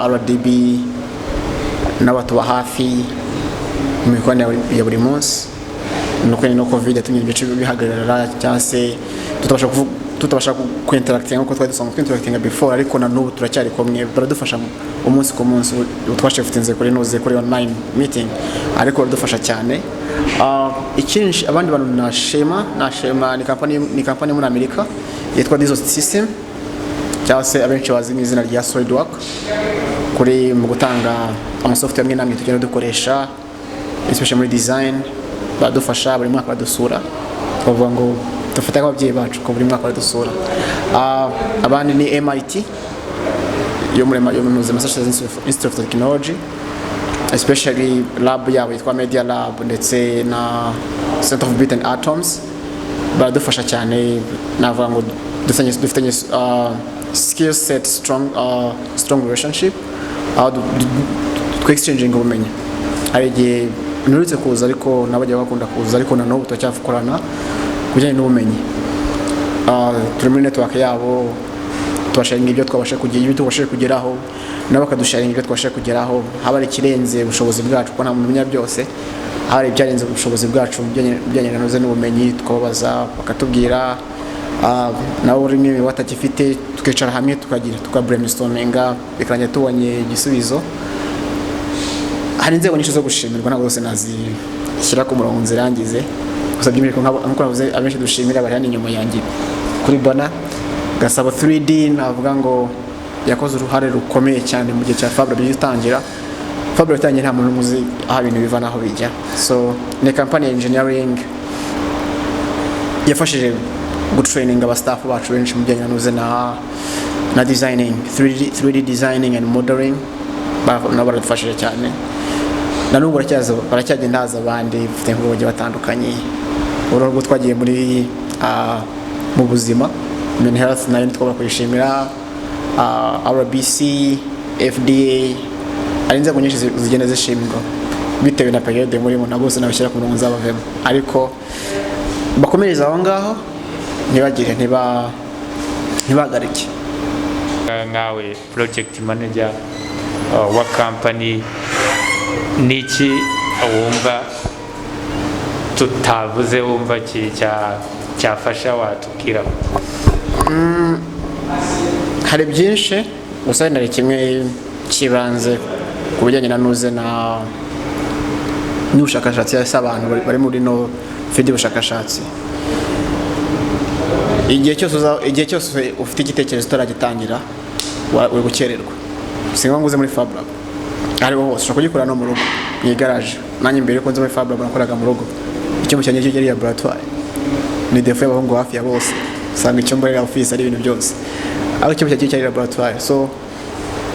Speaker 1: RDB n'abatuba hafi mu mikoranire ya buri munsi. Nuko ni no covid yatumye ibice bihagarara cyangwa se tutabasha tutabasha ku-interactinga nkuko twari dusanzwe twinteractinga before, ariko na n'ubu turacyari kumwe, baradufasha umunsi ku munsi. Twashifitinze kuri online meeting, ariko baradufasha cyane. Ikindi abandi bantu nashema ni company muri Amerika yitwa Dizo System, cyangwa se abenshi bazi mu izina rya SolidWork, kuri mu gutanga amasoftware amwe namwe tugenda dukoresha, especially muri design. Badufasha buri mwaka badusura, bavuga ngo dufata nk'ababyeyi bacu ko buri mwaka badusura. Abandi ni MIT yo muri Massachusetts Institute of Technology, especially lab yabo yitwa Media Lab ndetse na Center of Bits and Atoms. Baradufasha cyane, navuga ngo dufitanye skill set, strong relationship, exchange ubumenyi. Hari igihe nurutse kuza ariko nabajya bakunda kuza, ariko na n'ubu turacyakorana kujyanye n'ubumenyi. Turi muri network yabo, tubasharinga ibyo twabashe kugeraho, nabo bakadusharinga ibyo twabashe kugeraho. Haba ari ikirenze ubushobozi bwacu, kuko nta muntu umenya byose. Haba ari ibyarenze ubushobozi bwacu bijyanye n'ubumenyi, tukababaza bakatubwira. Nabo rimwe batagifite tukicara hamwe tukabrainstorminga, bikanya tubonye igisubizo. Hari inzego nyinshi zo gushimirwa, ntabwo zose nazishyira ku murongo nzirangize, gusa by'umwihariko nk'uko navuze abenshi dushimira bari hano inyuma yanjye kuri bana. Gasabo 3D navuga ngo yakoze uruhare rukomeye cyane mu gihe cya Fab Lab gitangira. Fab Lab yatangiye nta muntu umuzi aho ibintu biva naho bijya, so ni company ya engineering yafashije gutraining abastaff bacu benshi mu bijyanye na designing, 3D designing and modeling. Nabo baradufashije cyane, na n'ubu baracyagenda haza abandi bafite nk'uburyo batandukanye. Urwo twagiye muri mu buzima, Human Health nayo twaba kwishimira, RBC, FDA, ari inzego nyinshi zigenda zishimirwa bitewe na periode murimo, na bose nabashyira ku murongo z'abavemo, ariko bakomereza aho ngaho ntibagarike.
Speaker 2: Nkawe project manager wa company, niki wumva tutavuze, wumva cyafasha watubwira?
Speaker 1: Hari byinshi, gusa hari kimwe kibanze ku bijyanye na nuze na n'ubushakashatsi y'abantu bari muri no field y'ubushakashatsi. Igihe cyose ufite igitekerezo utaragitangira uri gukererwa. Singa nguze muri Fab Lab ari hose ushaka kugikora no mu rugo mu garage. Nanjye mbere ko nze muri Fab Lab nakoraga mu rugo, icyumba cyanjye cyari laboratoire, ni defo y'abahungu hafi ya bose, usanga icyumba ari office ari ibintu byose, aho icyumba cyanjye cyari laboratoire. So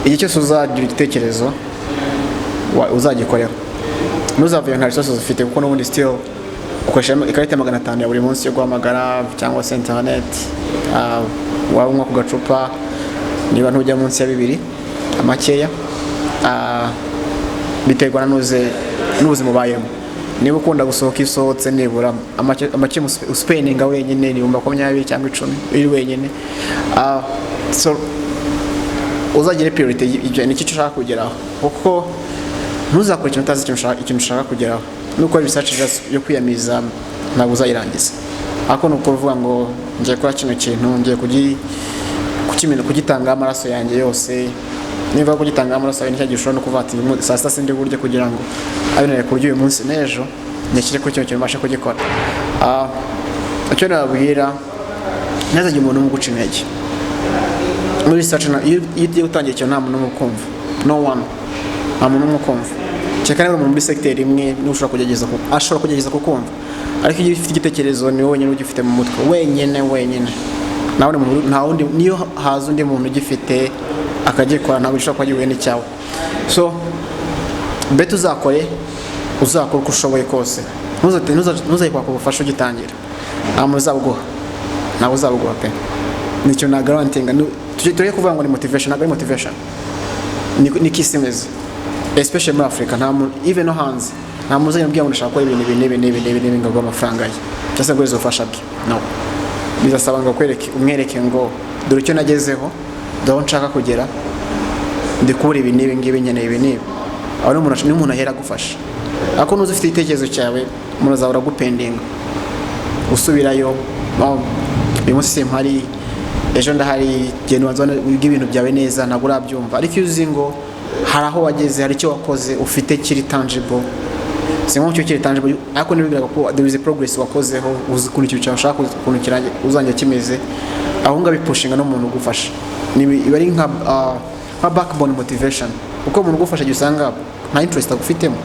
Speaker 1: igihe cyose uzagira igitekerezo uzagikorera, ntuzavuye nta resources ufite, kuko n'ubundi still ukoresha ikarita 500 ya buri munsi yo guhamagara cyangwa se internet. Wanywa ku gacupa niba ntujya munsi ya 2 amakeya, biterwa n'ubuzima ubayemo. Niba ukunda gusohoka isohotse nibura amake spendinga wenyine ni 20 cyangwa 10 iri wenyine. So uzagire priority ibyo ni cyo ushaka kugeraho, kuko ntuzakora ikintu utazi ikintu ushaka kugeraho. Nuko research yo kwiyamiza ntabwo uzayirangiza, ako nuko uvuga ngo ngiye gukora kino kintu, ngiye kugitanga amaraso yanjye yose. Niba kugitanga amaraso yanjye cyagishobora no kuva ati saa sita sindi buryo kugira ngo abinere kurya uyu munsi n'ejo nyakire ko cyo cyabasha kugikora. Icyo nabwira nazaje umuntu mu guca intege muri research, iyo utangiye cyo nta muntu umukumva, no one, nta muntu umukumva. Cyekane uri muri sector imwe n'ushobora kugerageza kukumva, ariko iyo ufite igitekerezo ni wowe wenyine ugifite mu mutwe wenyine. Nawe nta wundi, niyo haza undi muntu ugifite akagikora ntabwo ushobora kuba gihuye n'icyawe. So beto uzakora uko ushoboye kose, ntuzaye kwaka ubufasha ugitangira, ntabwo uzabuguha pe. Nicyo na garantinga. Tujye kuvuga ngo ni motivation, ntabwo ari motivation, ni kisimeze, especially muri Africa. Nta muntu even no hands, nta muntu uzajya mbwira ngo ndashaka gukora ibintu ngo amafaranga ye cyangwa ngo izofasha bye. No, bizasaba ngo umwereke ngo dore icyo nagezeho, dore nshaka kugera, ndikubura ibi ngibi nkeneye ibi nibi. Aho n'umuntu ahera gufasha. Ako nuzi ufite igitekerezo cyawe, umuntu azahora gupendinga usubirayo, uyu munsi simpari ejo ndahari genda wanzana ibintu byawe neza ntabwo urabyumva ariko iyo uzi ngo hari aho wageze hari icyo wakoze ufite kiri tangible sinko cyo kiri tangible ariko nibigiraga ko there is a progress wakozeho uzi ukuntu icyo cyawe ushaka ukuntu kirangiye uzanjye kimeze aho ngabipushinga no muntu ugufasha iba ari nka backbone motivation uko umuntu ugufasha gihe usanga nta interest agufitemo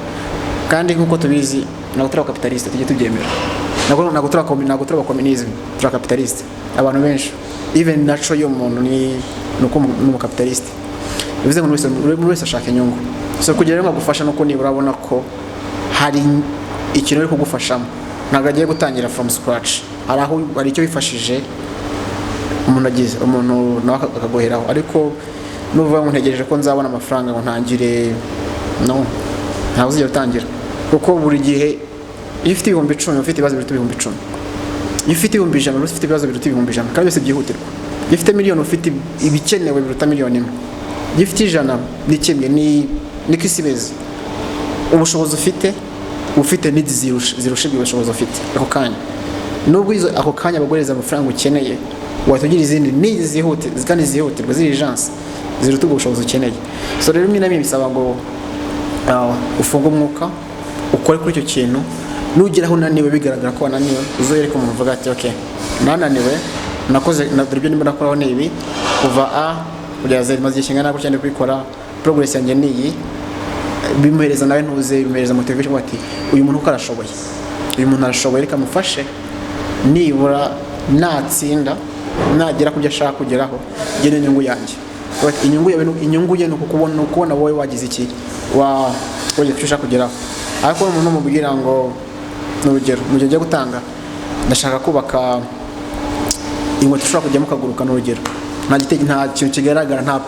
Speaker 1: kandi nkuko tubizi ntabwo turi abacapitaliste tujye tubyemera ntabwo turi abakomunism turi abacapitaliste abantu benshi even natural y'umuntu ni uko n'umucapitaliste bivuze ngo buri wese ashaka inyungu so kugira ngo agufasha nuko nibura abona ko hari ikintu uri kugufashamo ntabwo agiye gutangira from scratch hari icyo wifashije umuntu nawe akagoheraho ariko nuvuga ngo ntegereje ko nzabona amafaranga ngo ntangire no ntabwo uzigera utangira kuko buri gihe iyo ufite ibihumbi 10 ufite ibibazo biruta ibihumbi 10 iyo ufite ibihumbi 100 ufite ibibazo biruta ibihumbi 100 kandi byose byihutirwa iyo ufite miliyoni ufite ibikenewe biruta miliyoni imwe iyo ufite 100 ni kimwe ni kisibeza ubushobozi ufite needs zirusha ubushobozi ufite ako kanya nubwo ako kanya bagoreza amafaranga ukeneye watugira izindi needs zihutirwa ziri urgence ziruta ubushobozi ukeneye so rero mimi namwe bisaba ngo ufunga umwuka ukore kuri icyo kintu nugeraho unaniwe bigaragara ko wananiwe uzoyere ko umuntu uvuga ati okay nananiwe nakoze nabyo nimba nakoraho nibi kuva a kugera z maze kingana ko cyane kwikora progress yanjye niyi bimuhereza nawe ntuze bimuhereza motivation ati uyu muntu uko arashoboye uyu muntu arashoboye reka mufashe nibura natsinda nagera kubyo ashaka kugeraho gene inyungu yanjye inyungu ye nuko kubona wowe wagize iki waje cyushaka kugeraho ariko umuntu mubwira ngo n'urugero mu gihe gutanga ndashaka kubaka inkweto ushobora kujyamo ukaguruka n'urugero nta kintu kigaragara nta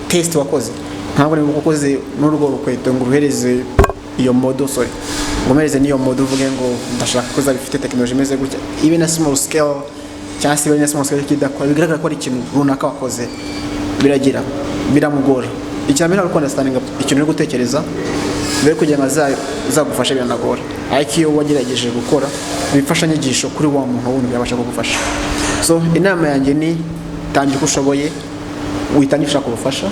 Speaker 1: test wakoze ntabwo ni ukoze n'urwo rukweto ngo uruhereze iyo modo umereze n'iyo modo uvuge ngo ndashaka ko zabifite technology imeze gutya even a small scale cyangwa se even a small scale kidakora bigaragara ko ari ikintu runaka wakoze biramugora icyambere ari understanding ikintu uri gutekereza mbere kugira ngo zagufasha biranagora ariko iyo wagerageje gukora bifasha nyigisho kuri wa muntu wundi yabasha kugufasha so inama yanjye ni tangira uko ushoboye witangira ushaka ubufasha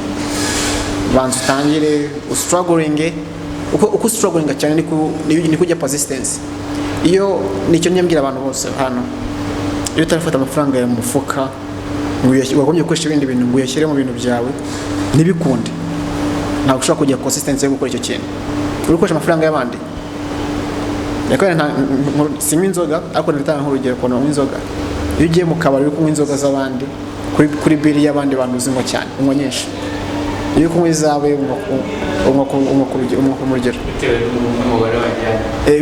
Speaker 1: banza utangire struggling uko struggling cyane ni kujya persistence iyo nicyo nyambwira abantu bose hano iyo utarafata amafaranga ya mufuka wagombye gukoresha ibindi bintu ngo uyashyire mu bintu byawe ntibikunde ntabwo ushobora kugira consistency yo gukora icyo kintu uri gukoresha amafaranga y'abandi sinywa inzoga ariko ndatanga nk'urugero ukuntu unywa inzoga iyo ugiye mu kabari uri kunywa inzoga z'abandi kuri biri y'abandi bantu uzinywa cyane unywa nyinshi iyo kunywa izawe unywa ku rugero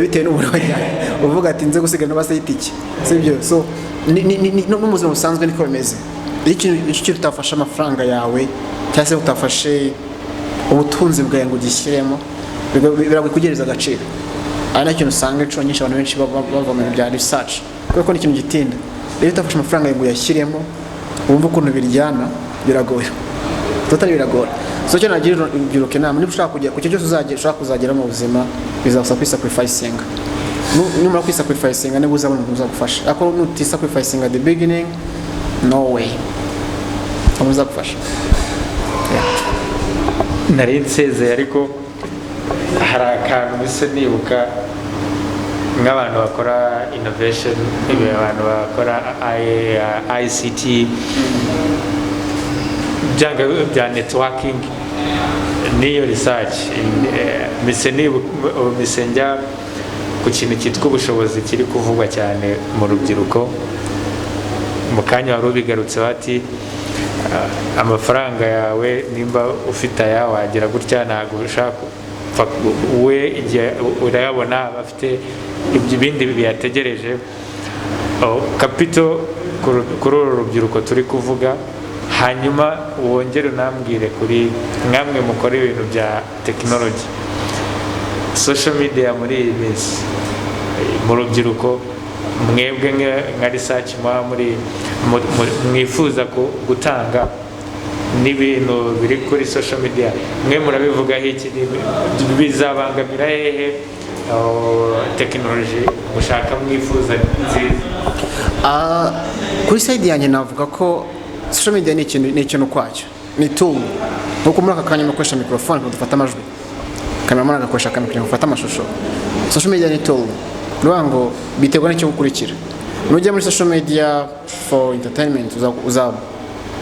Speaker 1: bitewe n'umubare wajyanye uvuga ati nze gusiga n'abase y'itike sibyo so no mu buzima busanzwe niko bimeze iyo ikintu utafashe amafaranga yawe cyangwa se utafashe ubutunzi bwawe ngo ugishyiremo biragukugereza agaciro ari nacyo usanga inshuro nyinshi abantu benshi bava mu bya research kuko ni ikintu gitinda iyo utafashe amafaranga ngo uyashyiremo wumva ukuntu biryana biragoye totally biragora so cyo nagira urubyiruko inama niba ushaka kujya ku cyo cyose ushaka kuzagera mu buzima bizagusaba kwisacrificing numara kwisacrificing niba uzabona umuntu uzagufasha ariko nutisacrificing at the beginning no way uzagufasha
Speaker 2: nari nsezeye ariko hari akantu bisa nibuka nk'abantu bakora innovation abantu bakora ICT bya networking niyo research mise njya ku kintu cyitwa ubushobozi kiri kuvugwa cyane mu rubyiruko mu kanya wari ubigarutse bati amafaranga yawe nimba ufite aya wagira gutya ntabwo ushaka we igihe urayabona bafite ibindi biyategereje capital kuri uru rubyiruko turi kuvuga hanyuma wongere unambwire kuri mwamwe mukora ibintu bya technology social media muri iyi minsi mu rubyiruko mwebwe nka research mwifuza gutanga n'ibintu biri kuri social media mwe murabivugaho iki bizabangamira hehe tekinoloji mushaka mwifuza nziza?
Speaker 1: Kuri side yanjye navuga ko social media ni ikintu kwacyo, ni tool. Nkuko muri aka kanya mukoresha microphone ngo dufate amajwi, cameraman agakoresha kamera ngo dufate amashusho. Social media ni tool, ngo biterwa n'icyo gukurikira. Nujya muri social media for entertainment uzaba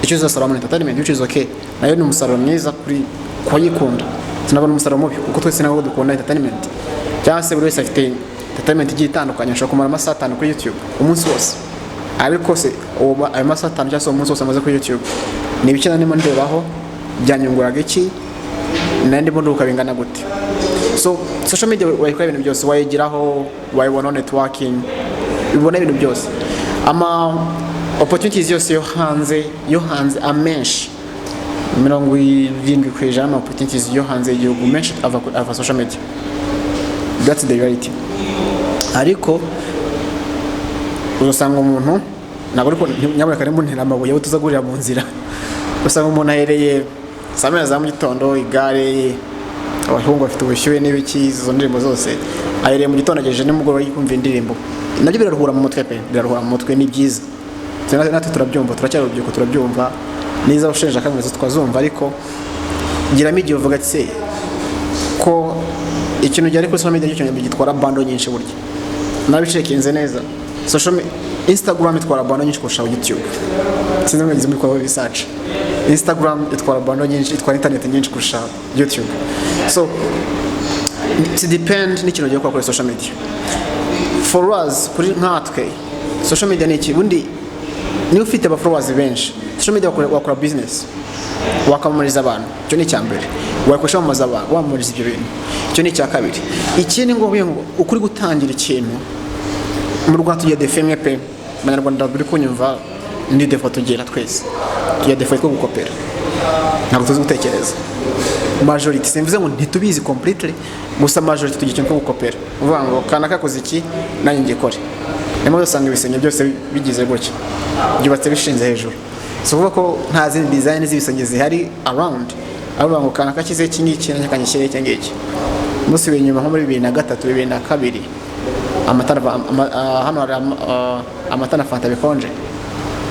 Speaker 1: icyo uzasara muri entertainment, which is okay, nayo ni umusaruro mwiza kuri kuyikunda. Sinabona umusaruro mubi kuko twese nabo dukunda entertainment. Cyangwa se buri wese afite entertainment igiye itandukanye, ashobora kumara amasaha 5 kuri YouTube umunsi wose, ariko se ayo masaha 5 cyangwa se umunsi wose amaze kuri YouTube ni ibiki ndimo ndebaho, byanyunguraga iki, ndimo nduka bingana gute? So social media wayikora ibintu byose, wayigiraho, wayibona networking, ubona ibintu byose. Opportunities yose yo hanze amenshi 70% opportunities yo hanze y'igihugu menshi ava social media. That's the reality. Ariko uzasanga umuntu ntabwo ariko nyabura kare mbonera amabuye aho tuzagurira mu nzira. Usanga umuntu ahereye saa 9 za mu gitondo, igare, abahungu bafite ubushyuhe n'ibiki, izo ndirimbo zose ahereye mu gitondo agejeje nimugoroba yikumva indirimbo. Nabyo biraruhura mu mutwe pe, biraruhura mu mutwe, ni byiza. Natwe turabyumva, turacyari urubyiruko turabyumva, niza ushenje akameze twazumva, ariko giramo igihe uvuga ati se ko ikintu cyari kuri social media cyo gitwara bando nyinshi burya. Nabicekinze neza. Instagram itwara bando nyinshi kurusha YouTube. Sinzi mwagize muri kwa research. Instagram itwara bando nyinshi, itwara internet nyinshi kurusha YouTube. So it depends n'ikintu giye kuri social media. For us kuri nkatwe social media ni iki bundi, ni ufite aba followers benshi, social media wakora business, wakamamariza abantu, cyo ni cyambere, wakoresha mu mazaba wamuriza ibyo bintu, cyo ni cya kabiri. Ikindi ngo ukuri gutangira ikintu mu Rwanda tugiye defemwe pe, Abanyarwanda buri kunyumva ndi defo tugera twese, tugiye defo ko gukopera, ntabwo tuzi gutekereza. Majority simvuze ngo ntitubizi completely, gusa majority tugiye cyo gukopera, uvuga ngo kana kakoze iki nanjye ngikore. Nemo dusanga ibisenge byose bigize gutya, byubatse bishinze hejuru. So uvuga ko nta zindi design z'ibisenge zihari around, avuga ngo kana kakize iki ngiki nakanyishyire iki ngiki. Musi binyuma nko muri 2003 2002 amatara hano hari amatara Fanta bikonje,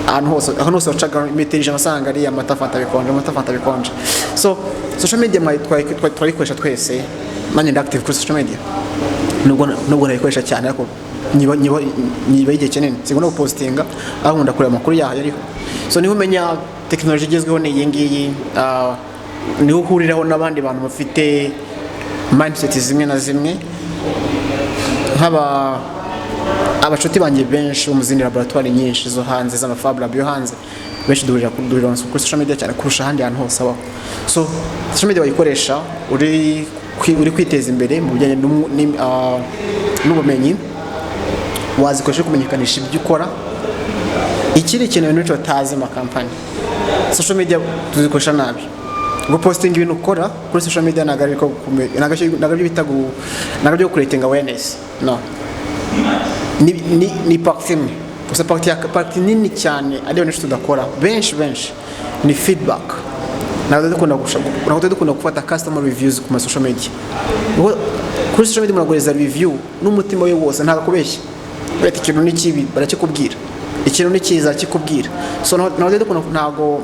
Speaker 1: ahantu hose wacaga metero ijana usanga ari amata Fanta bikonje. So social media twayikoresha twese, nanjye ndi active kuri social media, nubwo nayikoresha cyane ariko niba igihe kinini sigomba gupostinga, aho nkunda kureba amakuru yayo ariko. So niho umenya technology igezweho ni iyi ngiyi, niho uhuriraho n'abandi bantu bafite mindset zimwe na zimwe, nk'aba abacuti banjye benshi bo mu zindi laboratoire nyinshi zo hanze z'amafab lab yo hanze, benshi duhurira kuri social media cyane kurusha ahandi hantu hose abaho. So social media wayikoresha uri kwiteza imbere mu bijyanye n'ubumenyi, wazikoresha kumenyekanisha ibyo ukora. Ikiri kintu n'icyo batazi ma company, social media tuzikoresha nabi. Go posting ibintu ukora kuri social media nagari byo creating awareness, no, ni partie gusa, partie nini cyane ariyo n'icyo tudakora benshi ni feedback. Ntabwo dukunda gufata customer reviews ku social media. Kuri social media muragoreza review n'umutima we wose, ntabwo kubeshya. Bati ikintu ni kibi barakikubwira, ikintu ni cyiza kikubwira. So ntabwo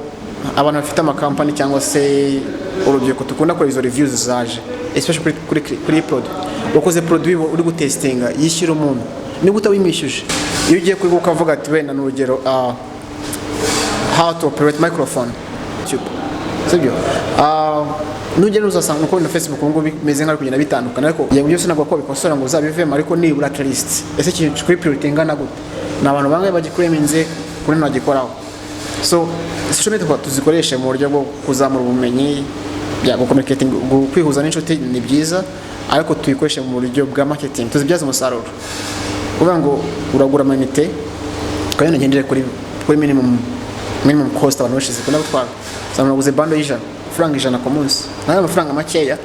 Speaker 1: abantu bafite ama company cyangwa se urubyiruko tukunda kora izo reviews zaje, especially kuri product. Wakoze produit uri gutestinga, yishyira umuntu niba utawimishuje, iyo ugiye kuri ukavuga ati wenda n'urugero how to operate microphone YouTube, sibyo nugera uzasanga uko na Facebook ngo bimeze nk'ari kugenda bitandukana, ariko yego byose nabwo ko bikosora ngo uzabivemo, ariko nibura at least ese kintu kuri priority ingana gute, n'abantu bangaye bagikureminze kuri nagikoraho. So social media tuzikoreshe mu buryo bwo kuzamura ubumenyi, bya communicating, kwihuza n'inshuti ni byiza, ariko tuyikoreshe mu buryo bwa marketing, tuzibyaza umusaruro. Uvuga ngo uragura amanite kandi nagendere kuri minimum cost abantu bashize kuna gutwara. Samuna guze bando y'ijana, franga 100 ku munsi, nayo amafaranga makeya,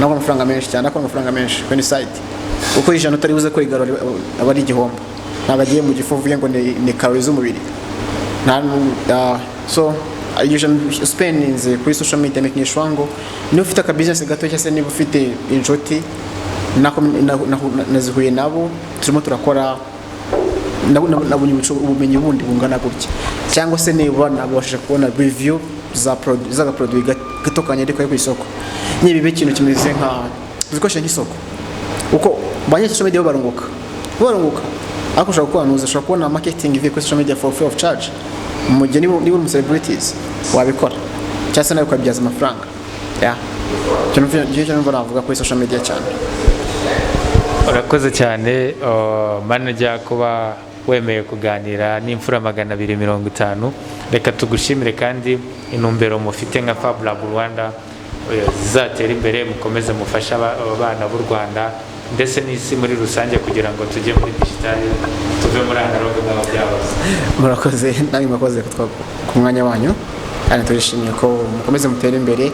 Speaker 1: nako amafaranga menshi cyane, nako amafaranga menshi kuri site. Uko ijana utari buze ko igarura abari igihombo, nabagiye mu gifuvu ngo ni calories z'umubiri. So you should spend kuri social media making sure ngo niba ufite aka business gato cyangwa se niba ufite inshuti nazihuye nabo turimo turakora nabonye ubumenyi bundi bungana gutya, cyangwa se niba nabashije kubona review za produit gatokanye ariko yo ku isoko, nibibe ikintu kimeze nka zikoresha nk'isoko uko banye social media barunguka ariko ushobora kubanuza, ushobora kubona marketing ivuye kuri social media for free of charge mu gihe niba mu celebrities wabikora cyangwa se nawe ukabyaza amafaranga cyo numva navuga kuri social media cyane.
Speaker 2: Urakoze cyane manager kuba wemeye kuganira n'imfura 250. Reka tugushimire kandi intumbero mufite nka Fab Lab Rwanda zizatera imbere, mukomeze mufasha abana b'u Rwanda ndetse n'isi muri rusange kugira ngo tujye muri digital, tuve muri analog n'ababyabaza.
Speaker 1: Murakoze namwe mwakoze ku mwanya wanyu kandi turishimiye ko mukomeze mutera imbere,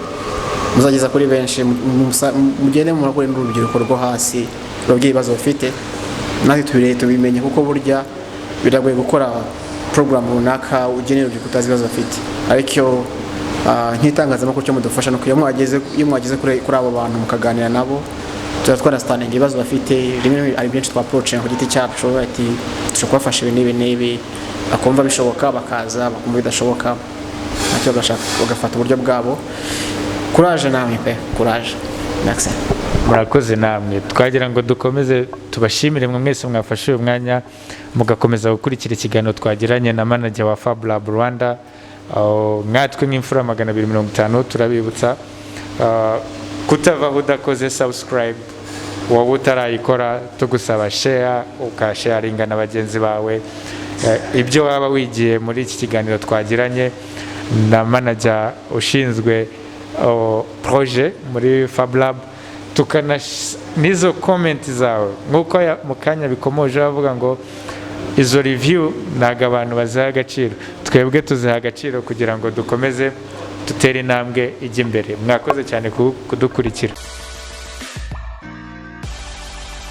Speaker 1: muzageza kuri benshi, mugende mu rwego rw'urubyiruko rwo hasi rw'ibibazo bafite, natwe tubimenye kuko burya biragoye gukora program runaka ugenera urubyiruko utazi ibibazo bafite, ariko nk'itangazamakuru cyo mudufasha no iyo mwageze kuri abo bantu mukaganira nabo twarastana ibibazo bafite, rimwe ari byinshi twaapproach ku giti cyacu ati dushobora kubafasha n'ibi akumva bishoboka bakaza, bakumva bidashoboka nacyo bagafata uburyo bwabo. Courage namwe pe, courage. Merci.
Speaker 2: Murakoze namwe, twagira ngo dukomeze tubashimire mwe mwese mwafashe uyu mwanya mugakomeza gukurikira ikiganiro twagiranye na manager wa Fab Lab Rwanda. Mwatwe nk'imfura 250 turabibutsa kutavaho udakoze subscribe, wowe utarayikora tugusaba share, ukasharinga na bagenzi bawe ibyo waba wigiye muri iki kiganiro twagiranye na manager ushinzwe projet muri Fab Lab. Nizo comment zawe nkuko mu kanya bikomoje bavuga ngo izo review naga abantu bazaha agaciro, twebwe tuziha agaciro kugira ngo dukomeze tutere intambwe ijya imbere. Mwakoze cyane kudukurikira.